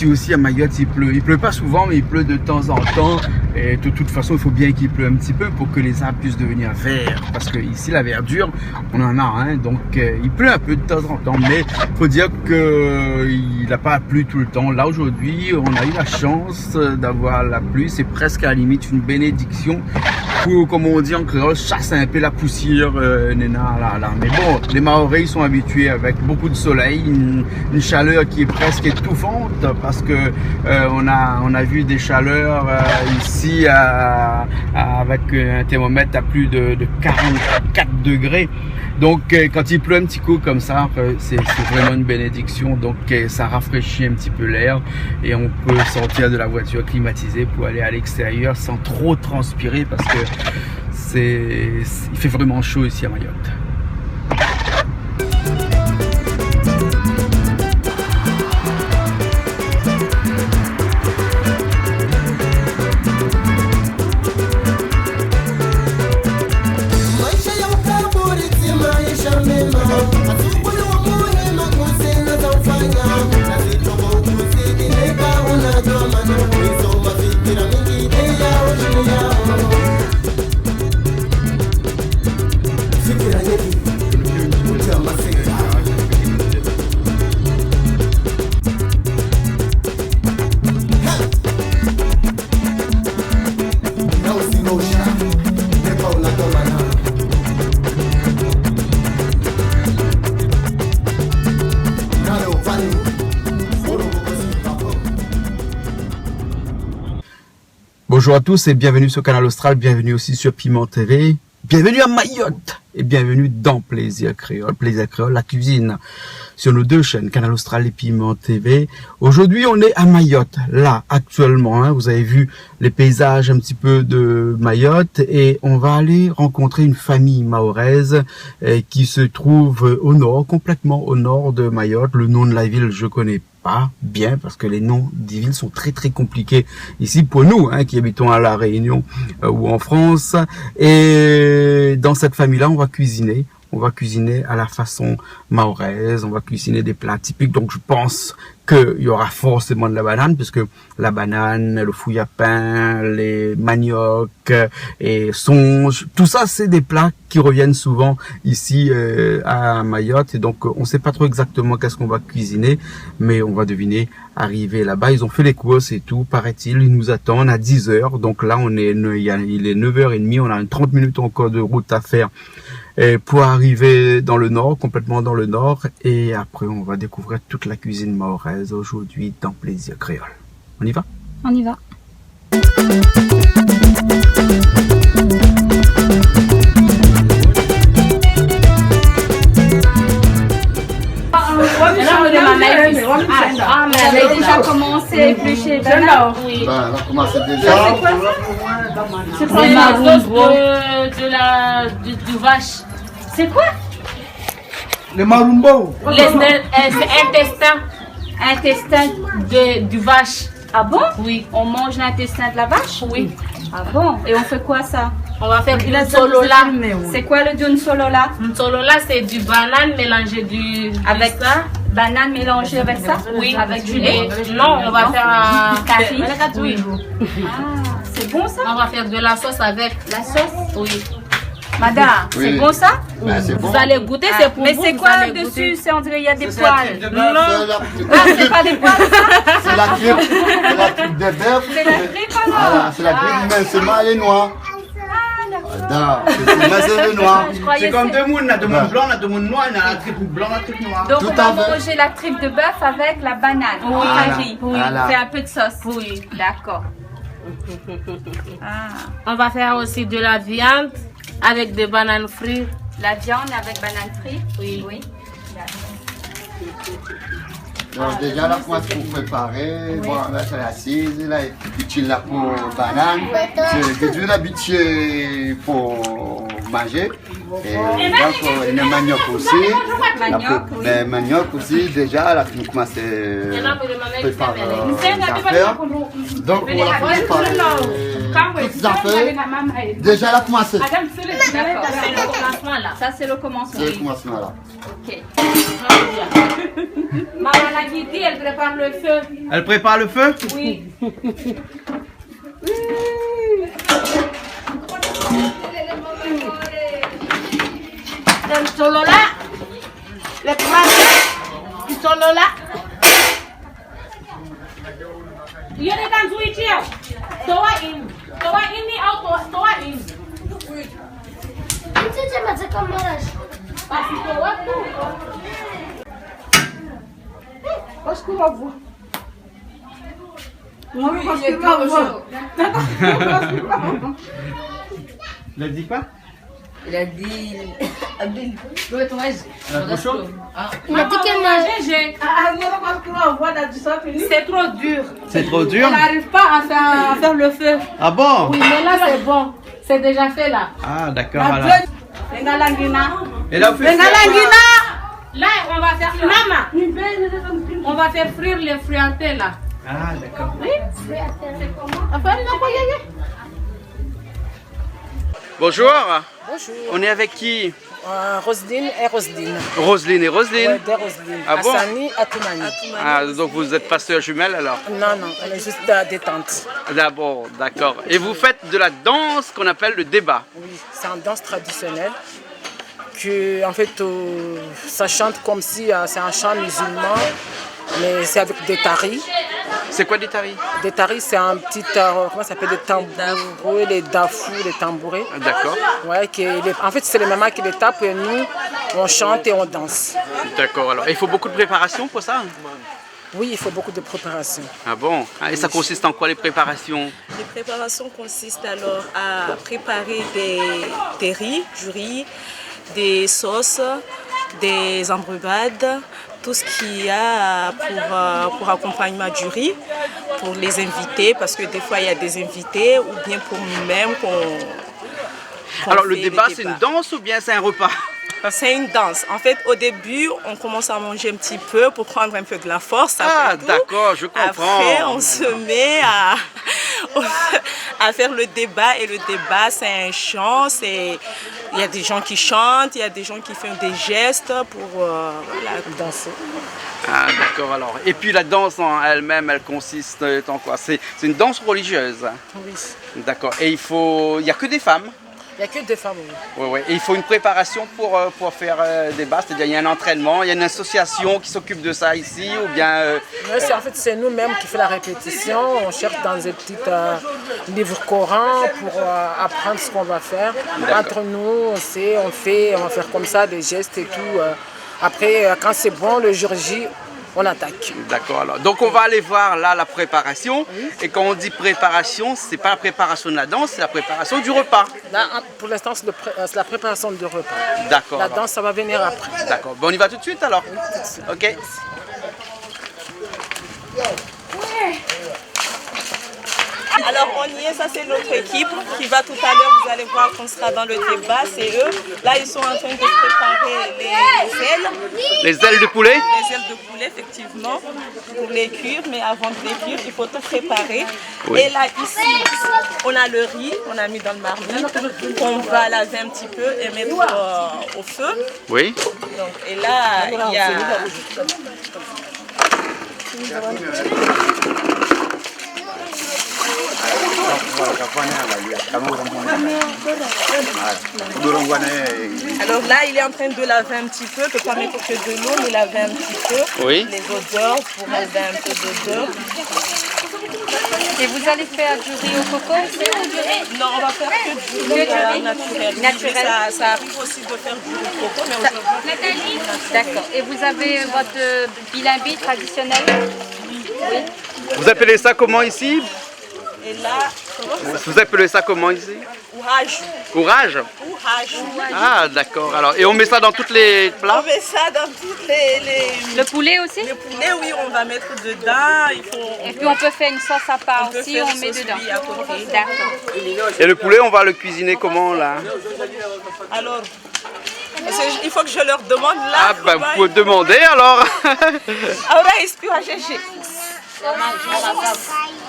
ici aussi à Mayotte, il pleut. Il pleut pas souvent, mais il pleut de temps en temps. Et de toute façon, il faut bien qu'il pleut un petit peu pour que les arbres puissent devenir verts. Parce que ici, la verdure, on en a, hein. Donc, il pleut un peu de temps en temps. Mais il faut dire qu'il n'a pas plu tout le temps. Là, aujourd'hui, on a eu la chance d'avoir la pluie. C'est presque à la limite une bénédiction. Pour, comme on dit en créole, chasser un peu la poussière, Nena, là. Mais bon, les Mahorais, ils sont habitués avec beaucoup de soleil, une chaleur qui est presque étouffante parce que on a vu des chaleurs ici avec un thermomètre à plus de 44 degrés. Donc quand il pleut un petit coup comme ça, c'est vraiment une bénédiction. Donc ça rafraîchit un petit peu l'air et on peut sortir de la voiture climatisée pour aller à l'extérieur sans trop transpirer parce que il fait vraiment chaud ici à Mayotte. Bonjour à tous et bienvenue sur Canal Austral, bienvenue aussi sur Piment TV, bienvenue à Mayotte et bienvenue dans Plaisir Créole, la cuisine sur nos deux chaînes, Canal Austral et Piment TV. Aujourd'hui on est à Mayotte, là actuellement, hein, vous avez vu les paysages un petit peu de Mayotte et on va aller rencontrer une famille mahoraise qui se trouve au nord, complètement au nord de Mayotte. Le nom de la ville je connais pas bien parce que les noms des villes sont très compliqués ici pour nous hein, qui habitons à La Réunion ou en France. Et dans cette famille-là, on va cuisiner à la façon mahoraise, on va cuisiner des plats typiques. Donc je pense qu'il y aura forcément de la banane, puisque la banane, le fouille à pain, les maniocs et songes, tout ça c'est des plats qui reviennent souvent ici à Mayotte. Et donc on sait pas trop exactement qu'est-ce qu'on va cuisiner, mais on va deviner arriver là-bas. Ils ont fait les courses et tout, paraît-il. Ils nous attendent à 10 h. Donc là il est 9h30, on a 30 minutes encore de route à faire. Et pour arriver dans le nord, complètement dans le nord, et après on va découvrir toute la cuisine mahoraise aujourd'hui dans Plaisir Créole. On y va? On y va. Elle a déjà commencé à éplucher. Oui. Elle a commencé déjà. C'est quoi les marumbo du vache. C'est quoi? Le marumbo. C'est intestin du vache. Ah bon? Oui. On mange l'intestin de la vache? Oui. Ah bon? Et on fait quoi ça? On va faire du solola. C'est quoi le dune solola? Le solola, c'est du banane mélangé avec ça? Banane mélangée avec ça? Oui. Avec du lait? Non, on va faire un curry. Oui. Ah, c'est bon ça? On va faire de la sauce avec. La sauce? Oui. Madame, oui. C'est bon ça? Ben, c'est bon. Vous allez goûter, c'est pour mais vous. c'est quoi dessus? C'est on dirait il y a des poils. Ah, c'est pas des poils ça? C'est la tripe de bœuf. C'est la tripe alors? Voilà, c'est la tripe, mais c'est mal et noir. C'est le noir. C'est comme deux mounes, là, deux mounes blancs, là, deux mounes noirs, il y a la tripe blanc, la tripe noire. Donc Tout on va à fait. manger la tripe de bœuf avec la banane. Oui. Curry. Voilà. Fait un peu de sauce. Oui. D'accord. Ah. On va faire aussi de la viande avec des bananes frites. La viande avec banane frite? Oui. Oui. Donc déjà là, moi, pour préparer, bon, là c'est l'assise, là, utile là pour banane, c'est du habitué pour manger. Et donc, le manioc aussi. Le manioc aussi, déjà, là, nous commençons à préparer les affaires. Donc, on va préparer toutes les affaires. Déjà, elle a commencé. D'accord, c'est le commencement là. Ça, c'est le commencement. C'est le commencement là. Ok. Maman l'a dit, elle prépare le feu. Elle prépare le feu? Oui. El solola. Le pimenta. Il solola. Yoni kan switch here. Toa in. Toa in ni au toa in. Pasi toa tu. Il a dit quoi? Il a dit. Abdel. Elle a trop chaud? Il a dit qu'elle C'est trop dur. C'est trop dur? Elle n'arrive pas à faire le feu. Ah bon? Oui, mais là c'est bon. C'est déjà fait là. Ah d'accord. La Alors. bleu- Lengalangina. Et là, vous faites Lengalangina. Là, on va faire Mama. On va faire frire les friantés là. Ah d'accord. Bonjour. Bonjour. On est avec qui? Roselyne et Roselyne. Roselyne et Roselyne? Ouais, des Roselyne. Ah bon? Hassani, Atoumani. Ah, donc vous êtes pas sœurs jumelles alors? Non, non, on est juste à détente. D'abord, d'accord. Et vous faites de la danse qu'on appelle le débat? Oui, c'est une danse traditionnelle. Que, en fait, ça chante comme si c'est un chant musulman, mais c'est avec des taris. C'est quoi des taris? Des taris, c'est un petit, comment ça s'appelle, des tambourés, les dafous, les tambourés. D'accord. Ouais, en fait, c'est les mamans qui les tapent et nous, on chante et on danse. D'accord. Alors, il faut beaucoup de préparation pour ça? Oui, il faut beaucoup de préparation. Ah bon? Ah, et ça consiste en quoi les préparations? Les préparations consistent alors à préparer des riz, du riz, des sauces, des embrumades, tout ce qu'il y a pour accompagnement du riz, pour les invités, parce que des fois il y a des invités, ou bien pour nous-mêmes qu'on Alors le fait débat, c'est une danse ou bien c'est un repas? C'est une danse. En fait, au début, on commence à manger un petit peu pour prendre un peu de la force. Ah d'accord, je comprends. Après, on se met à faire le débat. Et le débat, c'est un chant. Il y a des gens qui chantent, il y a des gens qui font des gestes pour danser. Ah d'accord alors. Et puis la danse en elle-même, elle consiste en quoi? C'est une danse religieuse? Oui. D'accord. Et il n'y a que des femmes? Il n'y a que des femmes, oui. Oui, oui. Et il faut une préparation pour faire des bas, c'est-à-dire il y a un entraînement, il y a une association qui s'occupe de ça ici ou bien... En fait, c'est nous-mêmes qui faisons la répétition, on cherche dans des petits livres Coran pour apprendre ce qu'on va faire. Entre nous, on sait, on va faire comme ça, des gestes et tout. Après, quand c'est bon, le jour J, on attaque. D'accord, alors. Donc on va aller voir là la préparation. Oui. Et quand on dit préparation, c'est pas la préparation de la danse, c'est la préparation du repas. Là, pour l'instant, c'est la préparation du repas. D'accord. La danse, ça va venir après. D'accord. Bon, on y va tout de suite alors? Oui, tout de suite. Ok. Alors on y est, ça c'est notre équipe qui va tout à l'heure, vous allez voir qu'on sera dans le débat, c'est eux. Là ils sont en train de préparer les ailes. Les ailes de poulet? Les ailes de poulet effectivement, pour les cuire, mais avant de les cuire, il faut tout préparer. Oui. Et là ici, on a le riz, on a mis dans le marmite, qu'on va laver un petit peu et mettre au feu. Oui. Donc, et là, il y a... Alors là, il est en train de laver un petit peu, il ne peut pas mettre que de l'eau, mais laver un petit peu. Oui. Les odeurs, pour enlever un peu d'odeur. Et vous allez faire du riz au coco aussi ou du riz? Non, on va faire que du riz naturel. Ça arrive aussi de faire du riz au coco, mais aujourd'hui... D'accord. Et vous avez votre bilimbi traditionnel? Oui. Vous appelez ça comment ici? Et là, vous appelez ça comment ici? Ourage. Courage? Ourage. Ah d'accord. Alors, et on met ça dans tous les plats? On met ça dans toutes les... Le poulet aussi? Le poulet, oui, on va mettre dedans. Et puis on peut faire une sauce à part aussi, on met dedans. Oui, à côté. D'accord. Et le poulet, on va le cuisiner comment là? Alors, il faut que je leur demande là. Ah ben vous pouvez demander alors. Ahora espio a GG.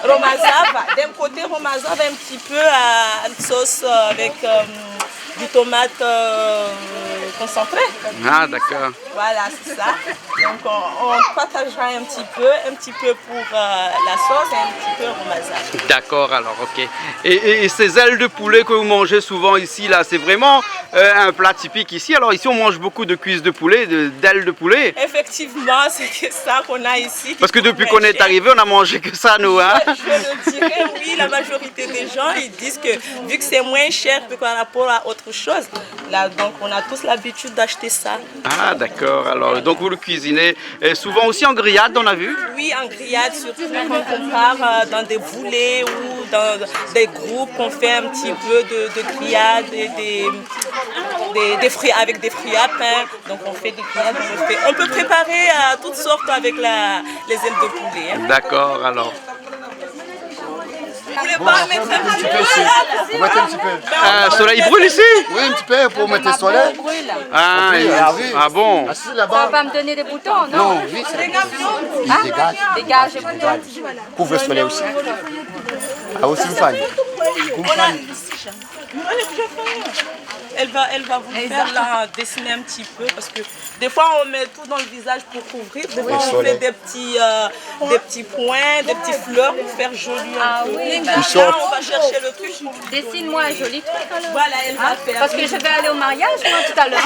Romazava. D'un côté, romazava un petit peu à une sauce avec du tomate concentré. Ah, d'accord. Voilà, c'est ça. Donc on partagera un petit peu pour la sauce et un petit peu romazava. D'accord, alors, ok. Et ces ailes de poulet que vous mangez souvent ici, là, c'est vraiment un plat typique ici. Alors ici, on mange beaucoup de cuisses de poulet, d'ailes de poulet. Effectivement, c'est que ça qu'on a ici. Parce que depuis qu'on est arrivé, on a mangé que ça, nous. Hein? Je le dirais, oui, la majorité des gens, ils disent que vu que c'est moins cher par rapport à autre chose, là, donc on a tous l'habitude d'acheter ça. Ah, d'accord. Alors, donc vous le cuisinez souvent aussi en grillade, on a vu? Oui, en grillade, surtout quand on part dans des boulets ou dans des groupes, on fait un petit peu de grillade et des fruits avec des fruits à pain. Donc on fait des grillades, on peut préparer toutes sortes avec les ailes de poulet. Hein. D'accord, alors. Vous voulez pas mettre un petit peu ici. Vous mettez un petit peu. Le soleil brûle ici? Oui, un petit peu pour mettre le soleil. Ah, ah bon? Assis Ça là-bas. va pas me donner des boutons, non? Non, oui, c'est dégage. Dégage les boutons. Couvre le soleil aussi. Ah, aussi une faille. Elle va vous faire là, dessiner un petit peu parce que des fois on met tout dans le visage pour couvrir, des fois on fait des petits points, des petites fleurs pour faire joli un peu. Oui, Là on va chercher le truc. Dessine-moi un joli truc alors. Voilà, elle va faire. Parce que je vais aller au mariage moi tout à l'heure.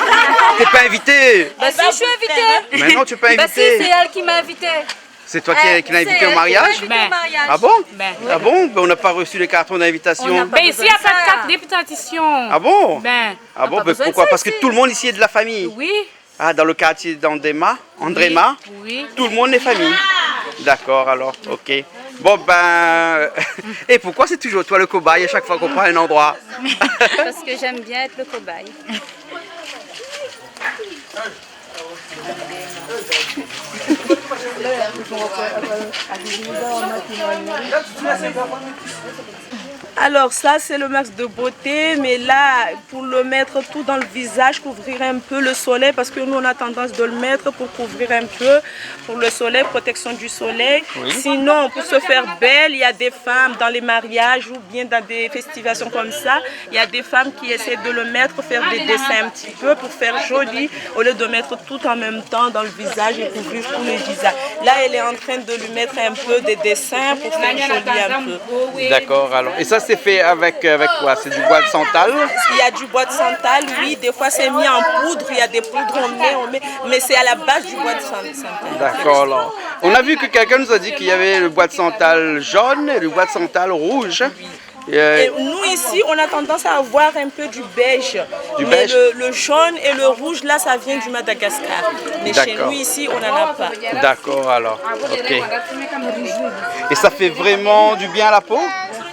T'es pas invité? Bah si, je suis invitée. Mais non, tu es pas Bah si, invité. c'est elle qui m'a invitée. C'est toi qui l'as invité au mariage? Ah bon? Ah bon? Ben, on n'a pas reçu les cartons d'invitation. Ben ici, il n'y a pas de carte d'invitation. Ah bon? Ben, Ah bon? Ben, besoin de pourquoi? ça Parce que ici. tout le monde ici est de la famille. oui. Ah, dans le quartier d'Andréma, Oui. tout le monde est famille. D'accord, alors, ok. Bon, ben... Et pourquoi c'est toujours toi le cobaye à chaque fois qu'on prend un endroit? Parce que j'aime bien être le cobaye. Alors ça c'est le max de beauté, mais là pour le mettre tout dans le visage, couvrir un peu le soleil parce que nous on a tendance de le mettre pour couvrir un peu pour le soleil, protection du soleil. Oui. Sinon pour se faire belle, il y a des femmes dans les mariages ou bien dans des festivations comme ça, il y a des femmes qui essaient de le mettre, faire des dessins un petit peu pour faire joli au lieu de mettre tout en même temps dans le visage et couvrir tout le visage. Là elle est en train de lui mettre un peu des dessins pour faire joli un peu. D'accord, alors. Et ça c'est fait avec quoi? C'est du bois de santal? Il y a du bois de santal, oui. Des fois, c'est mis en poudre. Il y a des poudres, on met. Mais c'est à la base du bois de santal. D'accord, alors. On a vu que quelqu'un nous a dit qu'il y avait le bois de santal jaune et le bois de santal rouge. Oui. Et nous, ici, on a tendance à avoir un peu du beige. Mais le jaune et le rouge, là, ça vient du Madagascar. Mais chez nous, ici, on n'en a pas. D'accord, alors. Ok. Et ça fait vraiment du bien à la peau?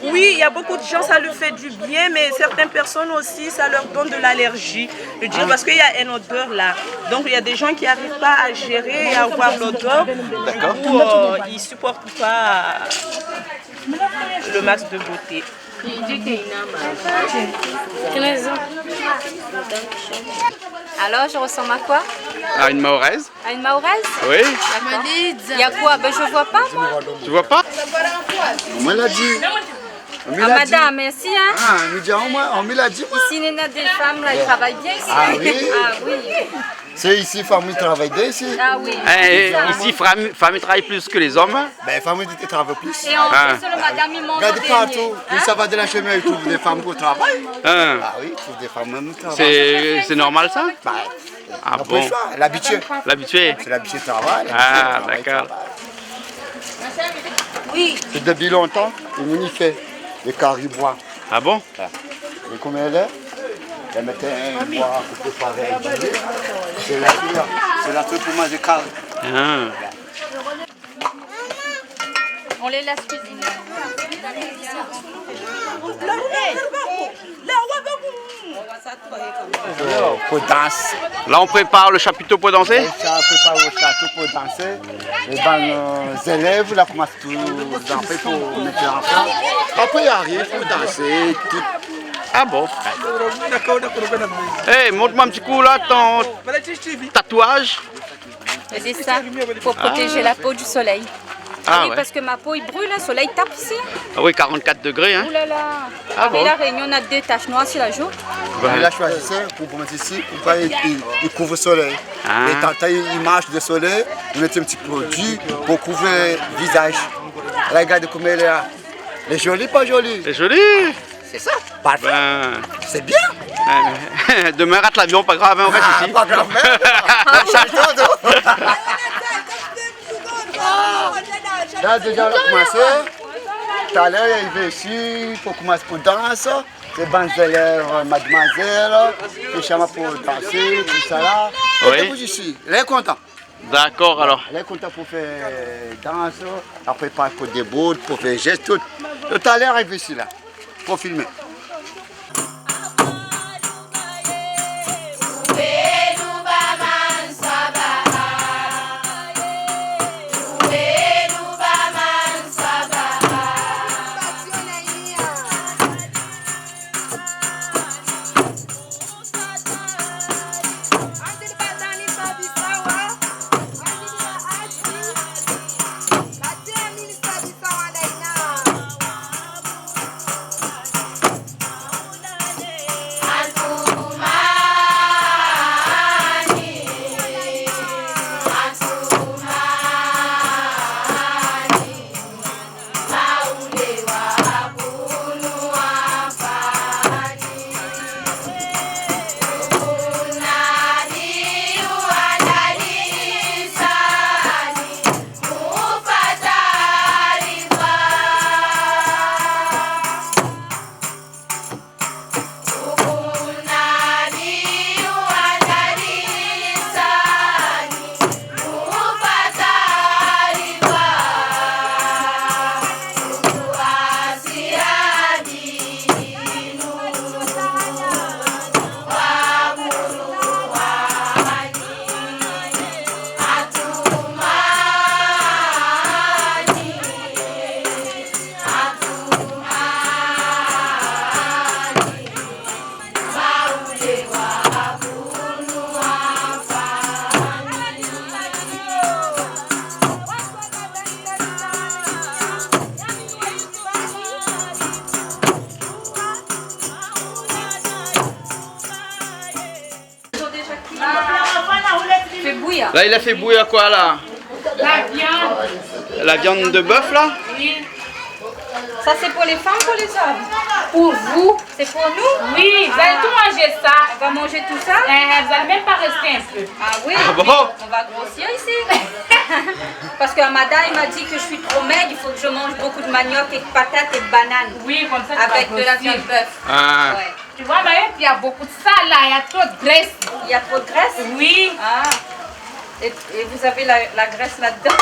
Oui, il y a beaucoup de gens, ça leur fait du bien, mais certaines personnes aussi, ça leur donne de l'allergie. Je dirais parce qu'il y a une odeur là. Donc il y a des gens qui n'arrivent pas à gérer et à avoir l'odeur. D'accord. Du coup, ils ne supportent pas le max de beauté. Alors, je ressemble à quoi? À une mahoraise? À une mahoraise? Oui. D'accord. Il y a quoi? Ben, je vois pas, moi. Tu vois pas? On me l'a dit. Ah, madame, merci, hein. Ah, on me l'a dit. Ici, il y a des femmes, là, ils travaillent bien ici. Ah oui? Ah oui. C'est ici, famille travaille bien ici. Ah oui. Ici, femmes travaillent plus que les hommes. Ben, famille travaille plus. Et en plus, le madame, il monte Regardez au partout. dernier. Vous savez de la chemin, ils trouvent des femmes qui travaillent. Ah oui, ils trouvent des femmes qui travaillent. C'est normal ça? Ben, Ah on bon? peut faire. L'habitué. L'habitué? C'est l'habitué travail. Ah, d'accord. Oui. C'est depuis longtemps, ils m'ont fait des caribois. Ah bon? Et comme elle est, elle mettait un bois pour préparer un dîner. C'est la truc pour manger carré. Ah. On les laisse cuisiner. Pour danser. Là, on prépare le chapiteau pour danser? Ça prépare au château pour danser. Les élèves, là, commencent tout à danser pour mettre l'enfant. Après, il arrive pour danser. Tout. Ah bon? Hey, montre-moi un petit coup là ton tatouage. C'est ça, pour protéger la peau du soleil. Ah oui, ouais. parce que ma peau, il brûle, le soleil tape ici. Ah oui, 44 degrés. Hein. Ouh là là. Ah bon? Et la Réunion, on a des taches noires sur la joue. Il a choisi ça pour mettre ici, pour pas il couvre le soleil. Ah. Et quand il marche de soleil, on met un petit produit pour couvrir le visage. Là, regarde comment elle est là. Elle est jolie, pas jolie? C'est joli. C'est ça, parfait. Ben, C'est bien. demain, rate l'avion, pas grave, hein, on reste ici. Pas grave, même. On change tout. Là, déjà, on a commencé. Tout à l'heure, il est arrivé ici pour commencer pour danser. C'est Banzeler, mademoiselle, qui chama pour danser, tout ça là. Oui. Et ici, elle est contente. D'accord, alors. Elle est contente pour faire danse, après pas pour des bouts, pour faire gestes, tout. Tout à l'heure, il arrive ici là, pour filmer. Fait bouillir. Là, il a fait bouillir quoi, là? La viande. La viande de bœuf, là? Oui. Ça, c'est pour les femmes, pour les hommes? Pour vous. C'est pour nous? Oui, vous allez tout manger ça. On va manger tout ça? Vous n'allez même pas rester un peu. Ah oui, Ah bon? on va grossir ici. Parce que Amada, il m'a dit que je suis trop maigre, il faut que je mange beaucoup de manioc et de patates et de bananes. Oui, comme ça, tu Avec vas de la grossir. viande de bœuf. Ah. Ouais. Tu vois, Maëlle, il y a beaucoup de ça là, il y a trop de graisse. Il y a trop de graisse? Oui. Ah. Et vous avez la graisse là-dedans?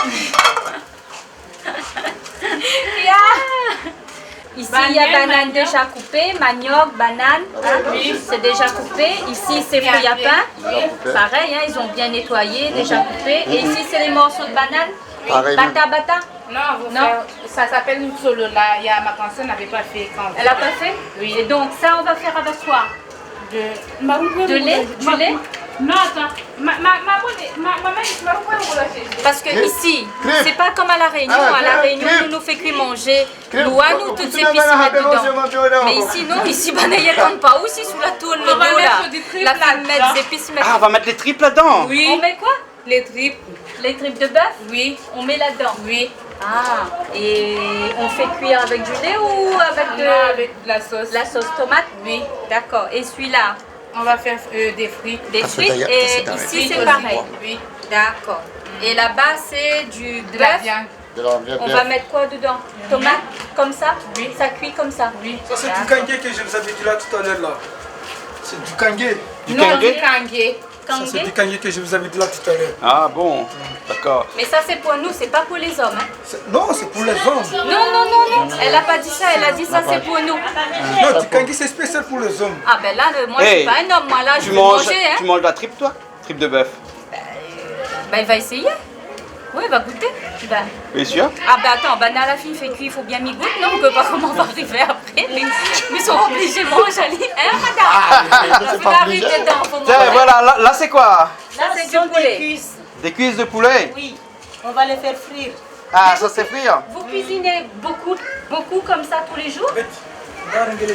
Ici, il y a banane déjà coupée, manioc, banane, hein, c'est déjà coupé. Ici, c'est fruits à pain, pareil, hein, ils ont bien nettoyé, déjà coupé. Et ici, c'est les morceaux de banane, Pareil. bata bata. Non, vous Non. ça s'appelle une solo là. Il y a ma cancer n'avait pas fait quand. Elle a pas fait? Oui. Et donc, ça, on va faire avec quoi? De lait? Du lait? Non, attends. Maman, Parce que ici, c'est pas comme à la Réunion. À la Réunion, nous fait cuire manger. Nous, à nous, toutes ces épices mettent dedans. Mais ici, non, ici, il n'y a pas aussi sous la tourne, le On va dos là. mettre du tripes La femme met là-dedans. des épices. Ah, on va mettre les tripes là-dedans? Oui. On met quoi? Les tripes. Les tripes de bœuf? Oui. On met là-dedans. Oui. Ah, et on fait cuire avec du lait ou avec de Non, avec de la sauce. la sauce tomate? Oui. D'accord. Et celui-là, On va faire des frites. des c'est frites d'ailleurs- et c'est d'ailleurs- ici c'est aussi. pareil. Oui. D'accord. Et là-bas c'est du De la bœuf. viande. De la viande On bœuf. va mettre quoi dedans? Tomate comme ça? Oui. Ça cuit comme ça? Oui. Ça c'est du kangué que je vous avais dit là tout à l'heure là. C'est du kangué. Du Non, kangué? du kangué. Ça c'est Kangué? du kangué que je vous avais dit là tout à l'heure. Ah bon, d'accord. Mais ça c'est pour nous, c'est pas pour les hommes. Hein? Non, c'est pour les hommes. Non, non, non, non. Elle a pas dit ça, elle a dit ça c'est pour nous. Non, du kangué c'est spécial pour les hommes. Ah ben là, moi je suis Hey, pas un homme, moi là je Tu vais manges, manger. Hein? tu manges la tripe, toi? Tripe de bœuf. Ben il va essayer. Oui, il va goûter. Ben. Oui, sûr? Ah ben attends, ben à la fin il fait cuire, il faut bien m'y goûter, non? On peut pas comment on va arriver après. Mais ils sont obligés de manger, Ali. Hein, madame? c'est Vous pas arrivez obligé. dedans, faut Tiens, manger. voilà, là c'est quoi? Là c'est du poulet. Des cuisses de poulet? Oui, on va les faire frire. Ah, ça c'est frire. Vous cuisinez beaucoup comme ça tous les jours?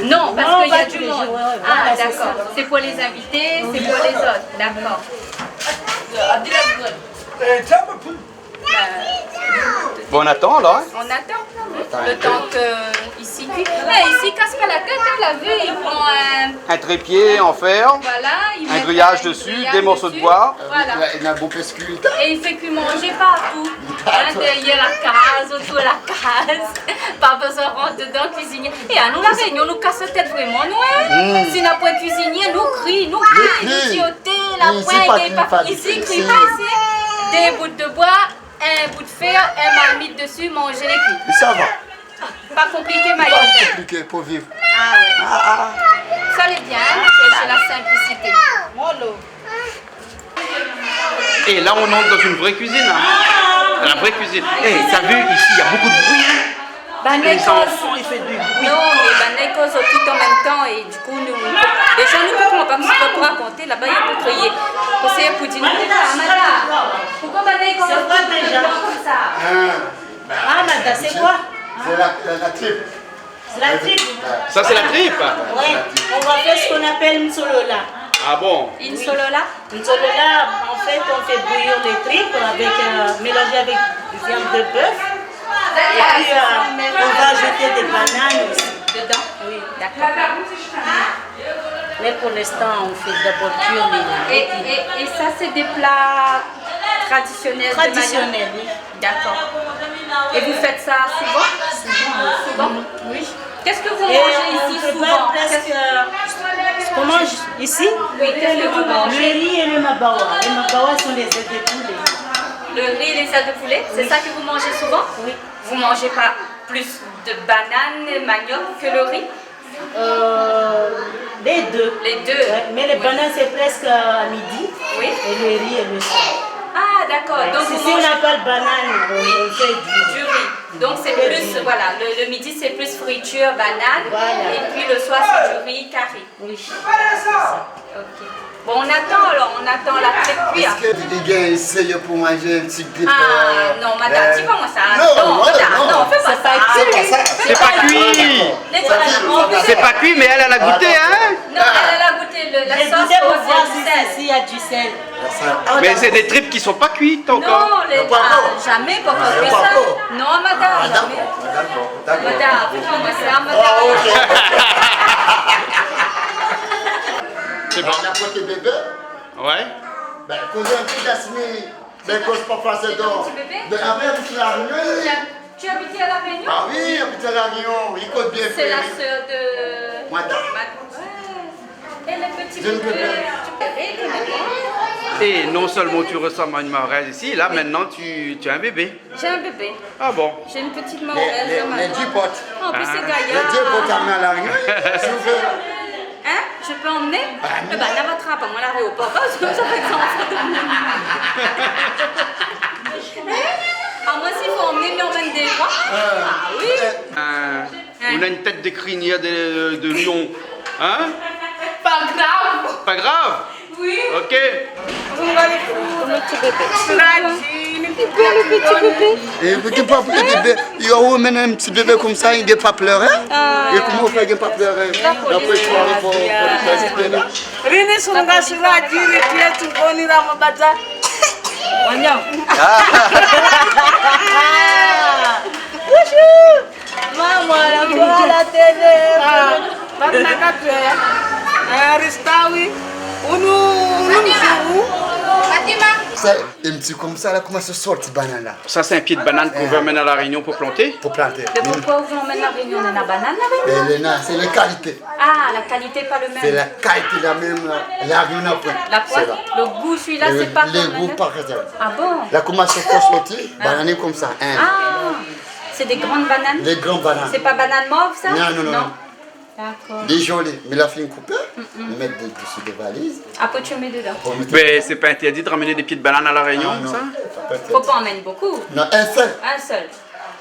Non, parce qu'il y a du monde. Ah, d'accord. C'est pour les invités, c'est pour les autres. D'accord. Bon, on attend alors. Hein? On attend le temps que ici cuit. Ici, casse pas la tête, hein, la vue, il prend Un trépied en fer, voilà, il un met grillage dessus, grillage des morceaux de dessus. bois. Voilà. Il a beau pescuit. Et il fait que manger partout. Hein, derrière la case, autour de la case. Pas besoin de rentrer dedans, cuisinier. Et à nous, la réunion, nous casse la tête vraiment, nous. Si n'a pas de cuisinier, nous crie, nous chioter, la pointe, ici, crie pas ici. Des bouts de bois, un bout de fer, un marmite dessus, manger les cuits. Ça va. Pas compliqué, Maïa. Pas compliqué pour vivre. Ah ouais. Ça allait bien, c'est la simplicité. Et là, on entre dans une vraie cuisine. Hein. La vraie cuisine. Et t'as vu, ici, il y a beaucoup de bruit. Hein. Les enfants, ils font du bruit. Non, mais les causes tout en même temps. Et du coup, nous, déjà, nous ne pouvons pas nous raconter. Là-bas, il y a un peu crier. C'est pour dire, pourquoi les causes tout en comme ça? Ah, Nada, c'est quoi? C'est la tripe. C'est la tripe. Ça, c'est la tripe. Oui, on va faire ce qu'on appelle une solola. Ah bon? Une solola? Une solola, en fait, on fait bouillir les tripes avec, mélangé avec du viande de bœuf. Et puis, on va ajouter des bananes aussi. Dedans? Oui. D'accord. Mais pour l'instant, on fait d'abord cuire les Et ça, c'est des plats traditionnels? traditionnels, oui. D'accord. Et vous faites ça souvent? Souvent? Oui. Qu'est-ce que vous Et mangez on ici prépare souvent? presque ce qu'on mange ici. Oui, qu'est-ce que vous Le mangez? riz et le mabawa. Les mabawa sont les ailes de poulet. Le riz et les ailes de poulet, c'est ça que vous mangez souvent? Oui. Vous mangez pas plus de bananes, manioc que le riz? Les deux. Les deux. Ouais, mais les bananes, c'est presque à midi. Oui. Et le riz et le soir. Ah, d'accord. Donc Si vous on mangez n'a pas de banane, on fait du riz. Donc c'est plus, voilà, le midi c'est plus friture, banane. Voilà. Et puis le soir c'est du riz carré. Oui. Ok. Bon, on attend la crêpe cuire. Est-ce que les gars essayent pour manger un petit peu? Ah non, madame, dis pas moi ça. Non, Non, fais pas ça. C'est pas ça. C'est pas cuit. C'est pas cuit, mais elle a goûté, hein? Non, elle a goûté la J'ai sauce goûté pour au voir sel. s'il y a du sel. Mais c'est des tripes qui sont pas cuites encore. Non, jamais pour qu'on fait ça. Non, madame, jamais. D'accord. Madame, fais-moi moi ça, madame. C'est bon. On a côté bébé. Ouais. Ben, cause un petit d'asmi. Ben, cause pas passer dans. Petit bébé? Ben, avec la réunion. Tu habites à La Réunion? Ah oui, habite la réunion. Il compte bien C'est faire. la sœur de... Madame. Ouais. Et le petit Jeune bébé. bébé. Et non seulement tu ressembles à une mahoraise ici, là maintenant tu as un bébé. J'ai un bébé. Ah bon? J'ai une petite mahoraise. Les 10 potes. En plus, c'est Les gaillard. 10 potes amenés à la réunion. S'il vous plaît. Hein? Je peux emmener? Eh ben, n'abattra pas moi l'aéroport. Parce que j'avais Ah, moi, s'il faut emmener, mais on emmène des gens. Ah oui. On a une tête de crinière de lion. Hein? Pas grave. Pas grave? Oui. Ok. Et vous n'avez pas le bébé. Il y a un petit bébé comme ça, il ne peut pas pleurer. Et comment on fait qu'il ne peut pas pleurer? Après, tu vas pour le bébé. Rini sunga sila jiri dia tumboni rama baca. Wanyang. Mama la tua la tele. Bana katu ya. Ristawi. Unu mzuru. Ça, un petit comme ça, là, comment ça sort cette banane là? Ça c'est un pied de banane qu'on veut amener à la Réunion pour planter. Pour planter. Mais pourquoi vous emmènez la Réunion? On a la banane, la Réunion? C'est la qualité. Ah, la qualité pas le C'est même. la qualité la même. La réunion après. La pointe, le goût, celui-là, c'est pas Les comme goûts le- par exemple. Ah bon? Là, comment ça peut sortir? Banane comme ça. Hein. Ah, c'est des grandes bananes? Les grandes bananes. C'est pas banane mauve, ça? Non. D'accord. Les jolies. Mais la fin coupée, mettre dessus des valises. Après, tu mets dedans. Mais c'est pas interdit de ramener des pieds de banane à la Réunion, non. ça? Faut pas en mettre beaucoup. Non, un seul. Un seul.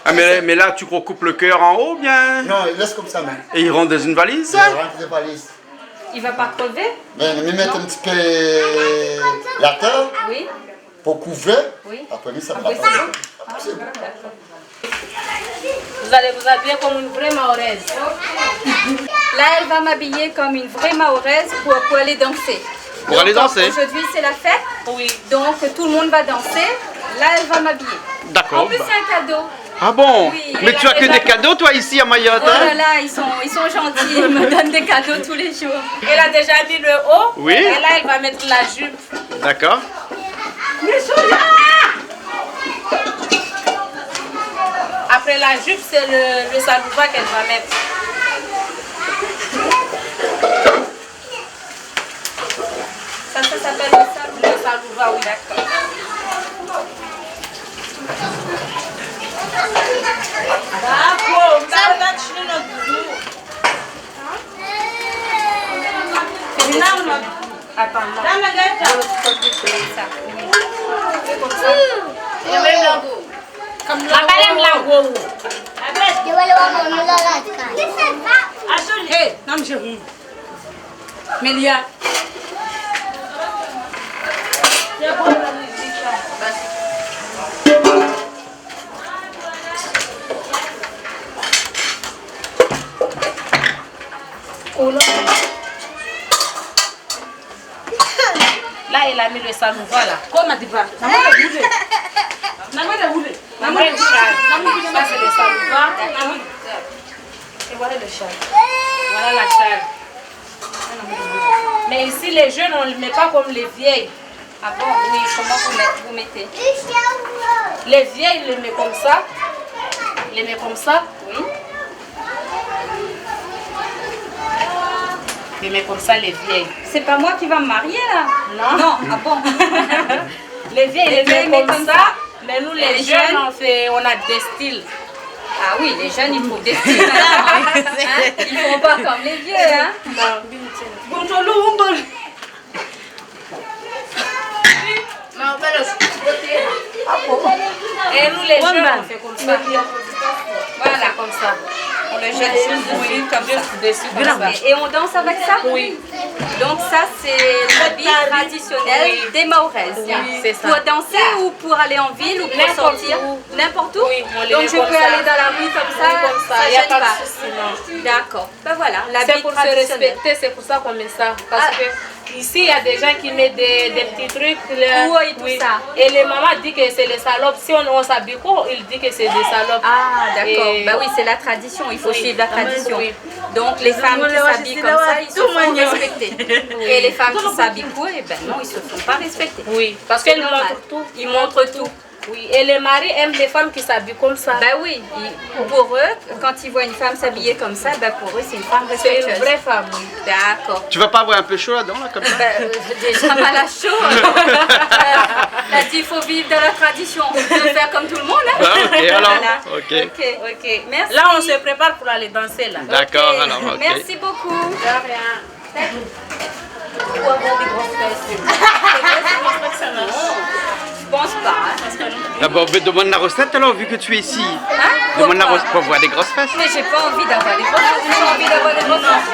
Ah mais là tu recoupes le cœur en haut bien. Non, il laisse comme ça, même. Et il rentre dans une valise, Il ça? rentre des valises. Il va pas crever? Mais mettre un petit peu la terre Oui. pour couvrir. Oui. Après, ça Après, va c'est pas. bon. Vous allez vous habiller comme une vraie mahoraise. Là, elle va m'habiller comme une vraie mahoraise pour aller danser. Pour aller danser? Aujourd'hui, c'est la fête. Oui. Donc, tout le monde va danser. Là, elle va m'habiller. D'accord. En plus, c'est un cadeau. Ah bon? Oui. Mais tu as que des cadeaux toi ici à Mayotte, Oh hein? là là, ils sont gentils. Ils me donnent des cadeaux tous les jours. Elle a déjà mis le haut. Oui. Et là, elle va mettre la jupe. D'accord. Après la jupe, c'est le salouva qu'elle va mettre. Ça s'appelle le salouva, oui, d'accord. Attends, non. Melia. Là, il a mis le salouva là. Comment tu vas? Ça, c'est le salouva. Et voilà le châle. Voilà la châle. Mais ici, les jeunes, on ne le met pas comme les vieilles. Ah bon, oui, comment vous mettez? Les vieilles, ils les mettent comme ça. Ils les mettent comme ça. Oui. Ils les mettent comme ça, les vieilles. C'est pas moi qui va me marier là? Non. Non, ah bon. Les vieilles, ils les mettent comme ça. Mais nous, les jeunes, jeunes, on a des styles. Ah oui, les jeunes, ils trouvent des styles maintenant. Hein? Ils ne font pas comme les vieux. Hein? Et nous, les jeunes, on fait comme ça. Voilà, comme ça. On le jette dessus comme ça. Et on danse avec ça? Oui. Donc ça, c'est l'habit traditionnel des Mahoraises. c'est ça. Pour danser ou pour aller en ville ou pour sortir? N'importe où. Oui, on les Donc met je comme peux ça. aller dans la rue comme ça, Comme ça, ça il n'y a gêne pas pas. de souci, non. D'accord. Ben voilà, C'est l'habit pour se traditionnel. respecter, c'est pour ça qu'on met ça. Parce Ah. que ici, il y a des gens qui mettent des petits trucs. Là. Oui, tout ça. Et les mamans disent que c'est les salopes. Si on s'habille court, ils disent que c'est des salopes. Ah, d'accord. Et- Bah oui, c'est la tradition. Il faut Oui. suivre la tradition. Oui. Donc les femmes qui s'habillent comme ça, ils se font respecter. Et les femmes qui s'habillent court, eh ben non, ils se font pas respecter. Oui, parce C'est qu'elles normal. montrent tout. Ils montrent tout. Oui, et les maris aiment les femmes qui s'habillent comme ça. Ben oui, pour eux, quand ils voient une femme s'habiller comme ça, ben pour eux, c'est une femme C'est respectueuse. une vraie femme. Oui. D'accord. Tu vas pas avoir un peu chaud là-dedans, là, comme ça? Ben, déjà mal à chaud. Là, il faut vivre dans la tradition. On peut faire comme tout le monde. Hein. Ah, ok, alors, Voilà. ok. Ok. Merci. Là, on se prépare pour aller danser là. D'accord, Ok. alors, ok. Merci beaucoup. De rien. Pour avoir des grosses fesses. Je pense pas. Hein. D'abord, demande la recette alors, vu que tu es ici. Hein? Demande la Pourquoi? recette pour voir des grosses fesses. Mais j'ai pas envie d'avoir des grosses fesses. J'ai pas envie d'avoir des grosses fesses.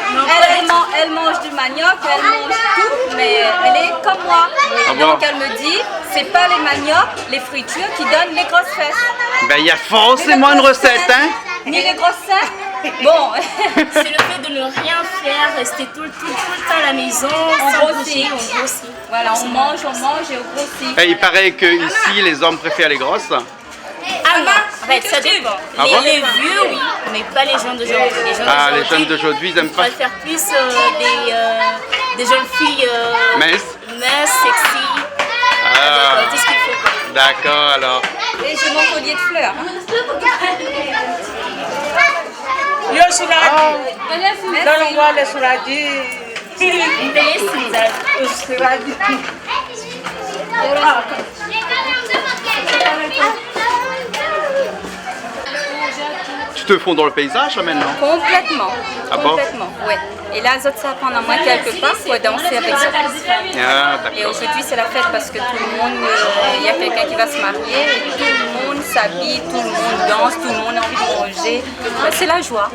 Elle mange du manioc, elle mange tout, mais elle est comme moi. Ah bon? Donc elle me dit, c'est pas les maniocs, les fritures qui donnent les grosses fesses. Ben, il y a forcément une recette, hein? Ni les grosses seins. Bon, C'est le fait de ne rien faire, rester tout le temps à la maison, sans bouger, on grossit. voilà, on mange et on grossit. Et il paraît que ici, les hommes préfèrent les grosses. Ah non, en fait, ça dépend. Ah bon? Les vieux, oui, mais pas les gens d'aujourd'hui. Ah, les jeunes d'aujourd'hui, ils aiment pas. préfèrent plus des jeunes filles Mince. minces, sexy, Ah, tout ce qu'il faut. Quoi. d'accord, alors. Et j'ai mon collier de fleurs. Hein. Yo suradi. Dans le mois le suradi. Suradi. Tu te fonds dans le paysage là maintenant? Complètement. Ah bon? Complètement, ouais. Et là, ça prend en moins quelque part pour danser avec ça. Ah, Et d'accord. aujourd'hui, c'est la fête parce que tout le monde, il y a quelqu'un qui va se marier, et tout le monde s'habille, tout le monde danse, tout le monde a envie de manger. C'est la joie.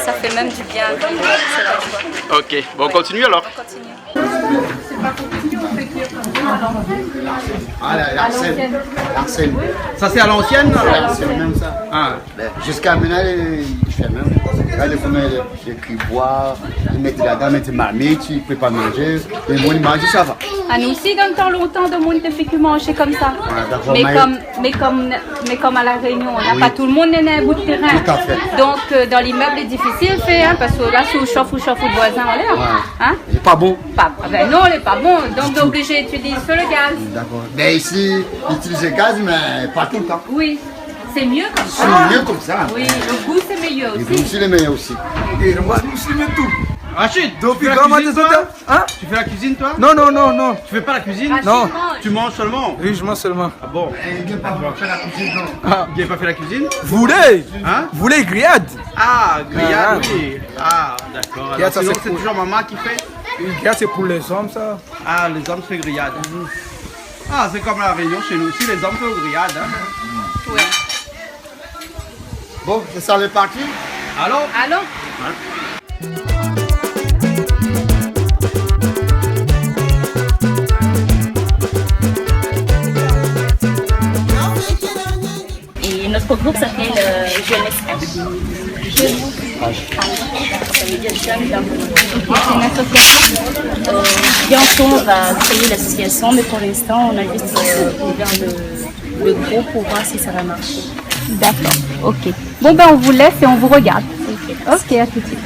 Ça fait même du bien. C'est la joie. Ok, bon, on continue alors. On continue. Ah, l'arsène. L'arsène. Ça c'est à l'ancienne là? C'est même ça. Ah. Jusqu'à maintenant, je fais même. Là, les premiers, les cuits boire, ils mettent là-dedans, ils mettent marmite, ils ne peuvent pas manger. Les gens mangent, ça va. Ah, nous aussi, dans le temps longtemps, de monde te fait que manger comme ça. d'accord, mais comme à La Réunion, on n'a pas tout le monde n'est un bout de terrain. Tout à fait. Donc, dans l'immeuble, c'est difficile de faire, hein, parce que là, si on chauffe de voisins, on l'air. Hein? C'est pas bon. Ben non, il n'est pas bon. Donc, obligé d'utiliser le gaz. D'accord. Mais ici, ils utilisent le gaz, mais pas tout le temps. Oui. C'est mieux comme ça. C'est mieux comme ça. Oui, le goût c'est meilleur Le aussi. goût, c'est le meilleur aussi. Et on va nous filmer tout. Rachid, Depuis tu fais la comment cuisine, des toi? hôtels? Hein? Tu fais la cuisine toi? Non, non, non, non. Tu fais pas la cuisine? Rachid Non. mange. Tu manges seulement? Oui, je mange seulement. Ah bon? Il vient pas faire la cuisine, non. Ah. Tu n'as pas fait la cuisine? Vous voulez? Hein? Vous voulez grillade? Ah, grillade, Ah. oui. Ah, d'accord. Alors, Grillade, ça, sinon, c'est c'est cool. toujours maman qui fait? Une grillade, c'est pour les hommes, ça. Ah, les hommes font grillade. Ah, c'est comme la Réunion chez nous aussi, les hommes font grillade. Hein? Oui. Bon, c'est ça le parti. Alors? Allons. Et notre groupe s'appelle Jeunesse H. Ça veut dire jeune d'amour. C'est une association. Bientôt, on va créer l'association, mais pour l'instant, on a juste ouvert le groupe pour voir si ça va marcher. D'accord, ok. Bon ben on vous laisse et on vous regarde. Ok, à tout de suite.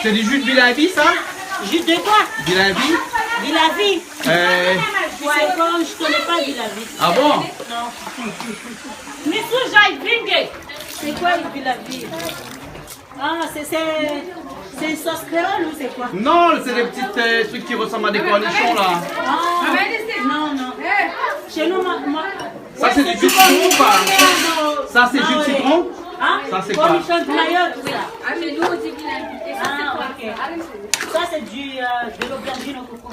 C'est du jus de Bilavi, ça? Jus de quoi? Bilavi? Bilavi. Euh... Ouais, bon, je connais pas Bilavi. Ah bon? Non. Mais tout j'aille bringuer. C'est quoi le Bilavi? Ah, c'est une sauce créole ou c'est quoi? Non, c'est des petits trucs qui ressemblent à des cornichons là. Ah, non, non. Chez nous, moi. Ça c'est du jus de citron ou pas? Ça c'est jus de citron? Hein? Ça c'est quoi? Cornichon créole, tout ça. Ah mais nous on dit Bilavi. Et ça c'est Ah, quoi? ok. Ça c'est de l'aubergine au coco.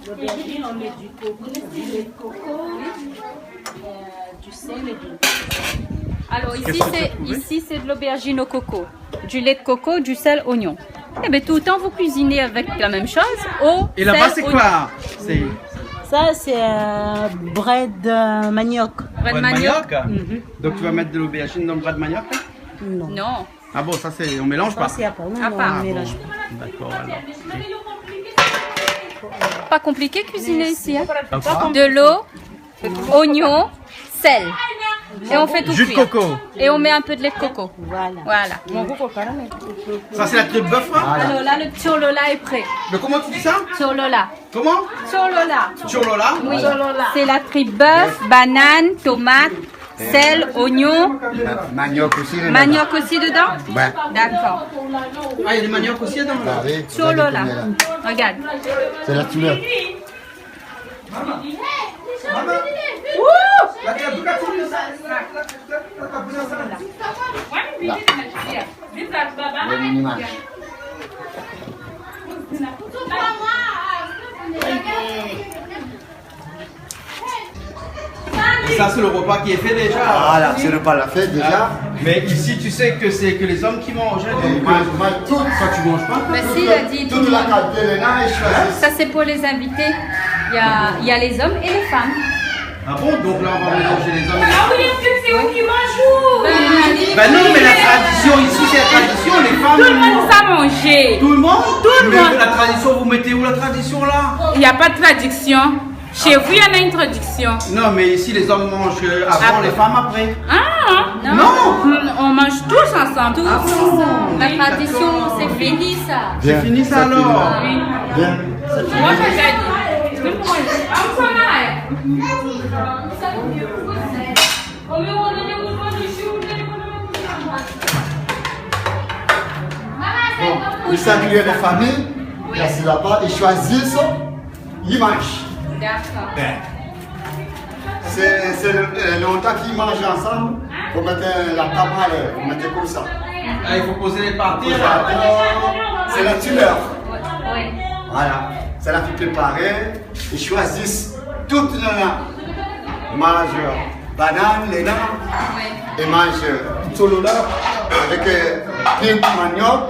L'aubergine, on met du coco, du lait de coco, du sel et du... Alors ici c'est de l'aubergine au coco, du lait de coco, du sel, oignon. Et bien tout le temps vous cuisinez avec la même chose, eau, Et là-bas sel, c'est oignon. quoi? C'est Ça c'est bread manioc. Bread de manioc? Donc tu vas mettre de l'aubergine dans le bras de manioc là? Non. Ah bon, ça c'est, on mélange pas? Ça c'est à part, non, À part. on mélange pas. D'accord alors. Pas compliqué cuisiner ici. Hein? D'accord. De l'eau, oignon, sel. Et on fait tout Jus de cuire. coco. Et on met un peu de lait de coco. Voilà. Voilà. Ça c'est la tripe de bœuf là? Alors là le tcholola est prêt. Mais comment tu dis ça? Tcholola. Comment? Tcholola. Churlola? Oui. C'est la tripe bœuf, banane, tomate, sel, oignon, Manioc aussi. le manioc aussi dedans. Ouais. D'accord. Ah, il y a des maniocs aussi dedans là? Ah oui, Tcholola. Regarde. c'est la couleur. Le mini-match. Et ça c'est le repas qui est fait déjà. Voilà, c'est le pas la fête déjà. Mais ici tu sais que c'est que les hommes qui mangent. Hein, Et donc, que moi, tout, toi tu manges pas? Mais si, il a dit tout toute le la monde. carte de l'ENA, je choisis. Ça c'est pour les invités. Il y a les hommes et les femmes. Ah bon? Donc là, on va mélanger les hommes et les Ah oui, c'est où qui mange? Ben non, mais la tradition ici, c'est la tradition, les femmes. Tout le monde sait manger. Tout le monde? Tout le monde. La tradition, vous mettez où la tradition là? Il n'y a pas de traduction. Chez vous, il y en a une traduction. Non, mais ici, les hommes mangent avant, les femmes après. Ah non. On mange tous ensemble. Tous ensemble. La tradition, c'est fini ça. C'est fini ça alors. Bien. Moi, j'ai dit. Ils saluent les familles, ils sont là-bas, ils choisissent, ils mangent. D'accord. C'est longtemps qu'ils mangent ensemble, vous mettez la table à l'air, vous mettez comme ça. Ah, il faut poser les parties. C'est la tumeur. Oui. Voilà, c'est la fille préparée, ils choisissent toutes les nains. Ils mangent banane, les nains, ils mangent solo là, avec pied manioc,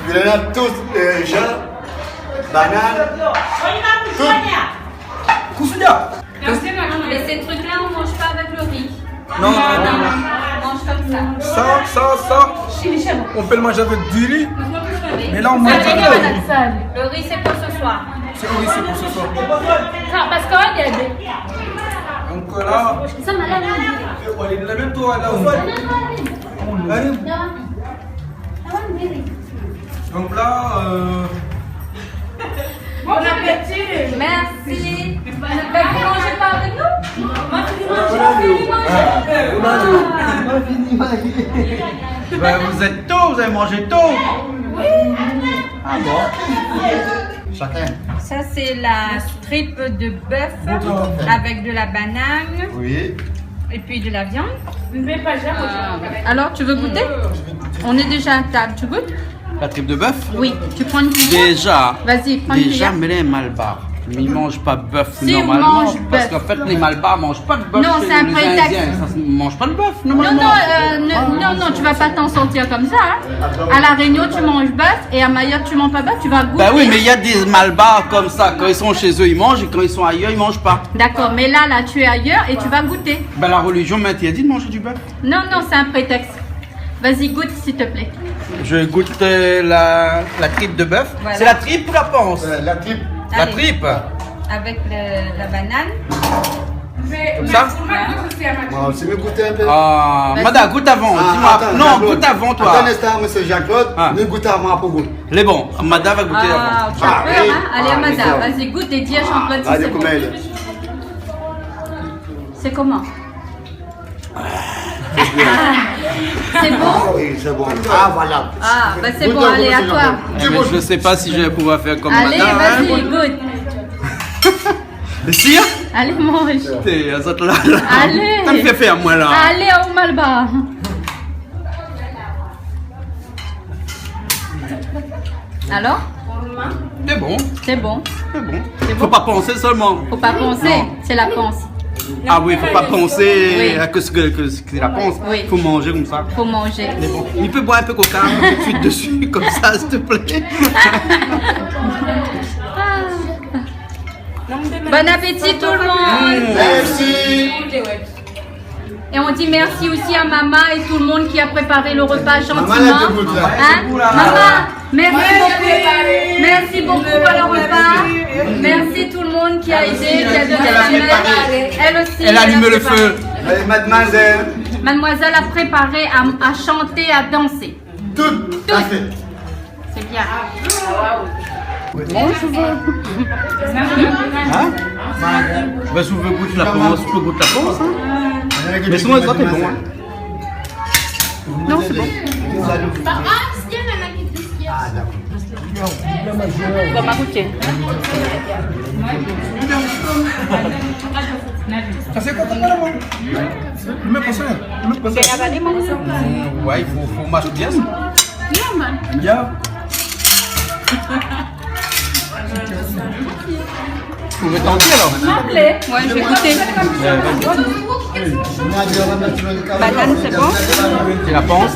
ils ont tous gens, banane, tout. Koussoudia. Mais ces trucs-là, on ne mange pas avec le riz. Non, non, On mange comme ça. ça. On peut le manger avec du riz. Mais là, on mange avec le riz. Le riz, c'est pour ce soir. C'est oui, c'est pour ce soir. Parce qu'on est Donc là, la même toi là. Allez. Donc là, Bon appétit. Merci. Vous ne mangez pas avec nous? Ben, vous êtes tôt, vous avez mangé tôt. Ah bon? Chacun. Ça, c'est la tripe de bœuf avec de la banane Oui. et puis de la viande. Ne vais pas jamais. Alors, tu veux goûter? On est déjà à table. Tu goûtes? La tripe de bœuf? Oui. Tu prends une cuillère? Déjà. Vas-y, prends une Déjà, cuillère. mais les malbars. Ils ne mangent pas de bœuf Si, on normalement. mange Parce bœuf. qu'en fait, les malbars ne mangent pas de bœuf. Non, chez c'est un les prétexte. Indiens. Ça ne mange pas de bœuf Non, normalement. non, tu vas pas t'en sortir comme ça. Hein. À La Réunion, tu manges bœuf et à Mayotte, tu manges pas bœuf, tu vas goûter. Ben oui, mais il y a des malbars comme ça. Quand ils sont chez eux, ils mangent et quand ils sont ailleurs, ils mangent pas. D'accord, mais là, tu es ailleurs et tu vas goûter. Ben la religion m'interdit de manger du bœuf. Non, c'est un prétexte. Vas-y, goûte s'il te plaît. Je goûte la tripe de bœuf. Voilà. C'est la tripe ou la panse? La tripe. La Allez. tripe. Avec la banane. Comme ça? Bon, c'est mieux goûter un peu. Ah, Vas-y. madame, goûte avant. Dis-moi. attends, Non, Jean-Claude. goûte avant toi. Attends un instant, monsieur Jean-Claude. Ah. Nous goûtons avant pour goûter. Les bons. Madame va goûter Ah, avant. tu as Ah, peur, oui. hein? Allez, Ah, Amada, d'accord. vas-y, goûte et dis à Jean-Claude si Allez, c'est bon. comment elle est? C'est comment? C'est bon? Oui, c'est bon. Ah, voilà. Ah, bah c'est Goûte, bon, goûte, allez, à goûte, toi. Jean-Claude. Eh ben, je ne sais pas si je vais pouvoir faire comme Allez, madame. vas-y, goûte. Le cire? Allez, mange. T'es à cette là. Allez. T'as me fait faire moi là. Allez, au Malba. Alors? C'est bon. C'est bon. C'est bon. C'est Faut bon. pas penser seulement. Faut pas penser, Non. c'est la pense. Ah oui, faut pas penser Oui. à que ce que la pense. Oui. Faut manger comme ça. Faut manger. C'est bon. Il peut boire un peu coca tout de suite dessus, comme ça, s'il te plaît. Bon appétit tout le monde. Merci. Et on dit merci aussi à maman et tout le monde qui a préparé le repas gentiment. Maman, elle te goûte, là. Hein? Maman, merci beaucoup. Merci beaucoup pour le repas. Merci tout le monde qui a aidé, qui a donné Elle a la main. préparé. Elle aussi. Elle allume a le préparé. feu. Allez, mademoiselle. Mademoiselle a préparé à chanter, à danser. Tout. Parfait. C'est bien. Hein? Bah, si vous voulez goûter la panse, vous pouvez goûter la panse. Hein? Mais sinon, ça t'es bon. Hein? Non, c'est bon. Ah, d'accord. On va goûter. Ça c'est quoi comme là? Le même poisson. Le même poisson. Ouais, il faut mâcher bien. Bien. Vous pouvez tenter alors. Ouais, je vais goûter. Banane, c'est bon? C'est la panse.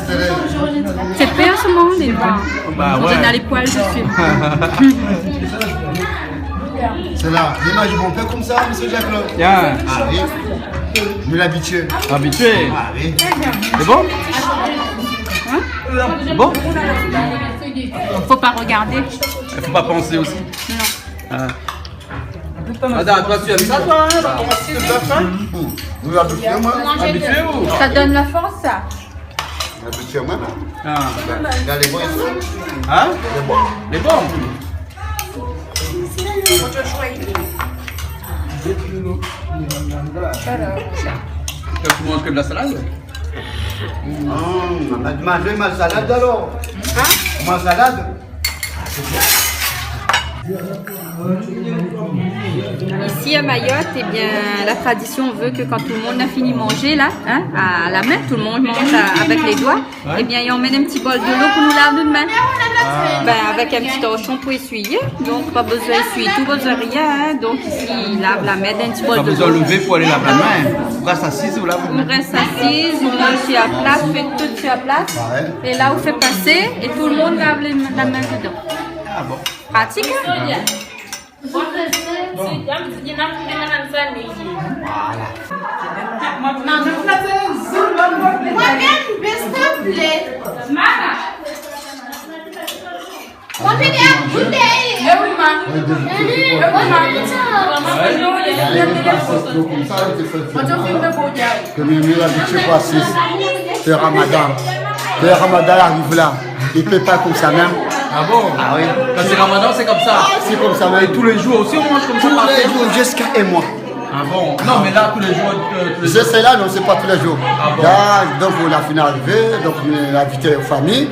C'est percement les vins. Bah J'ai dans ouais. les poils dessus. C'est là, l'image bon peu comme ça, monsieur Jacques-Claude. Bien. Ah oui. Je l'habitué. Habitué. Ah oui. C'est bon? Bon? Faut pas regarder. Il faut pas penser aussi. Non. Attends, toi tu as vu ça toi? Vous habituez moi? Habitué ou? Ça donne la force, ça. Habitué moi? Ah. Dans les bons. Hein? Les bons. Tu manges que de la salade? On a mangé ma salade alors. Ma salade. Ici à Mayotte, eh bien, la tradition veut que quand tout le monde a fini de manger là, hein, à la main, tout le monde mange avec les doigts, eh bien, ils emmènent un petit bol de l'eau pour nous laver de main. Ben, avec un petit torchon pour essuyer, donc pas besoin d'essuyer tout, pas besoin de rien, hein. Donc ici, ils lavent la main d'un petit bol Pas de besoin de l'eau. lever pour aller laver la main. On reste assise ou là? On reste assise, on mange sur la place, on fait tout sur la place, et là on fait passer, et tout le monde lave la main dedans. Ah bon. Pratique, hein? Que mes murs habitués pour assise. Le Ramadan. Le Ramadan arrive là. Il ne peut pas comme ça même. Ah bon? Ah oui. Quand c'est Ramadan, c'est comme ça. C'est comme ça même. Et tous les jours aussi, on mange comme ça. Tous les jours jusqu'à un mois. Ah bon? Non, mais là, tous les jours. Je sais là, non, c'est pas tous les jours. Ah bon? Là, donc on a fini d'arriver, donc on a invité aux familles.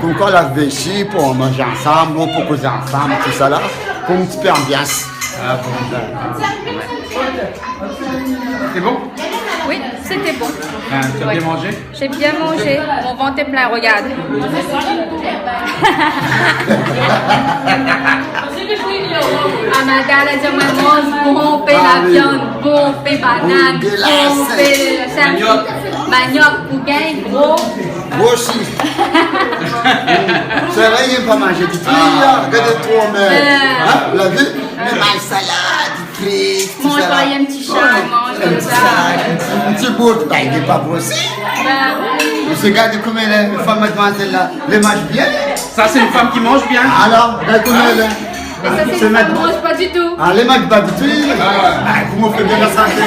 Comme quoi on arrive ici pour manger ensemble, pour causer ensemble, tout ça là. Comme une petite ambiance. Ah bon? C'est bon? Oui, c'était bon. Ah, tu as bien mangé? J'ai bien mangé, mon ventre est plein, regarde. Amanda, elle a dit, moi, mange bon, paie la viande, bon, paie banane, bon, paie manioc, pougain, gros. Moi aussi. C'est vrai, il n'aime pas manger du tout. Regardez trop, mais. La vie, mais ma salade, frites. Mange pas, il y a un petit chat, mange comme ça. Un petit bout, il n'est pas beau aussi. Regardez comment les femmes mademoiselles là, les mangent bien. Ça, c'est une femme qui mange bien. Alors, regardez comment elle est. Et ça, c'est une femme qui mange pas du tout. Ah, les mecs pas du tout. Ah, comment on fait bien la santé.